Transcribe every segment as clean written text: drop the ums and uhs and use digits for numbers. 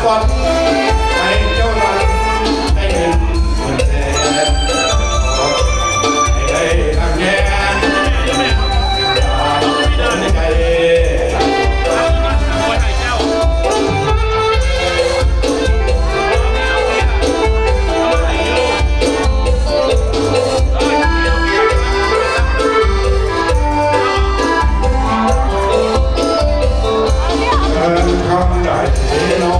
ฝันให้เจ้านั้นได้เงินแสนให้ทางแง่ใจ คำได้น้อง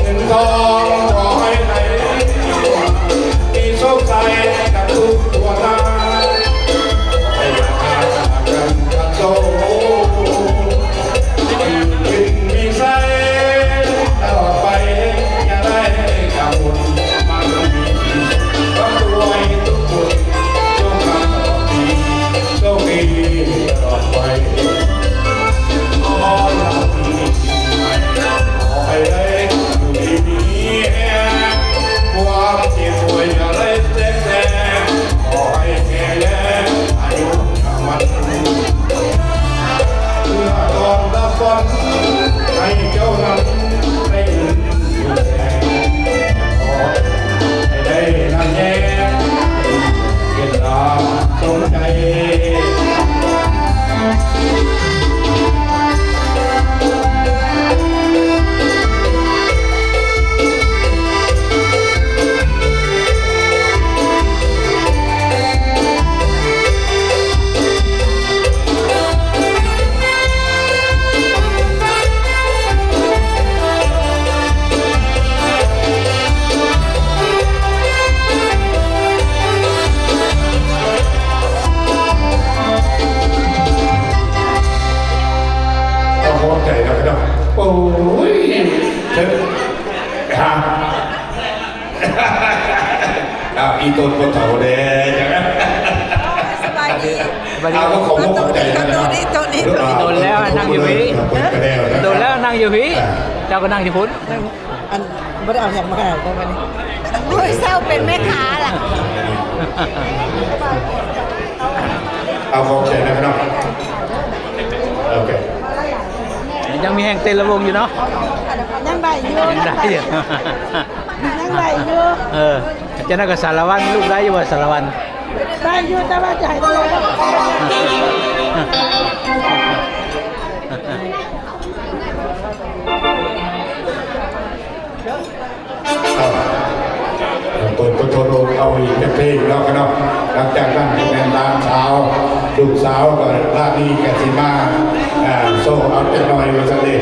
เงินทองขอให้ไหลมีโชคใจกับทุกตัวหน้าให้อยากกันกับโซ่กินมีไส้ตลอดไปอย่าได้กังวลมันมีรับรวยทุกคนโชคดีโชคดีตลอดไปขอเราดีขอให้ได้อยู่ดีความเจ็บป่วยอย่าได้แท้ขอให้แก่แล้วอายุมันเพื่อตอนรับฝันให้เจ้านั้นได้ยืนอยู่แสงขอให้ได้นั่งแย้มเกิดตามสมใจใจแล้วก็โอ้ยเธอฮะอีตัวคนเฒ่าเด้จังนะสบายดีเอาก็ของพวกใจนะโดนแล้วนั่งอยู่พี่โดนแล้วนั่งอยู่พี่เจ้าก็นั่งอยู่พุ้นอันไม่ได้เอาอย่างมาขนาดนั้นนี่โอ้ยเศร้าเป็นแม่ค้าล่ะเอาของใจนะครับโอเคยังมีแห่งเต้นระวงอยู่เนาะยังใบอยู่ยังได้อยู่ยังใบอยู่จะนั่งกับสารวัตรลูกได้อยู่ว่าสารวัตรใบอยู่แต่ว่าจะให้ตลอดเปิดประตูเอาอีกเพลงแล้วกันเนาะหลังจากนั้นแม่ตามสาวลูกสาวก็ลาดีแกสิมาโซ่เอาจะหน่อยมาสักเด็ก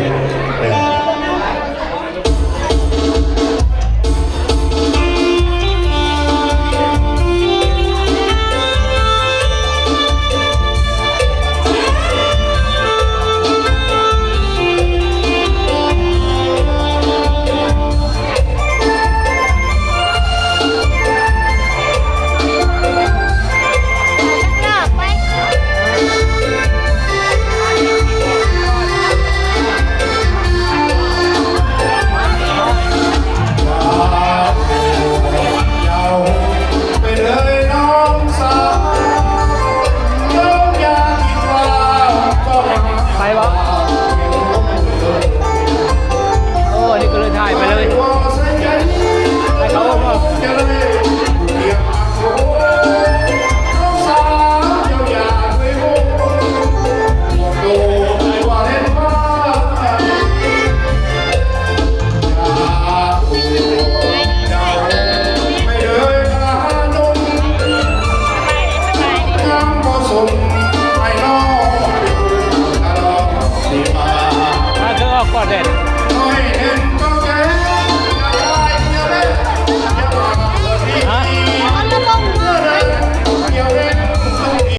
ก่อนเด่น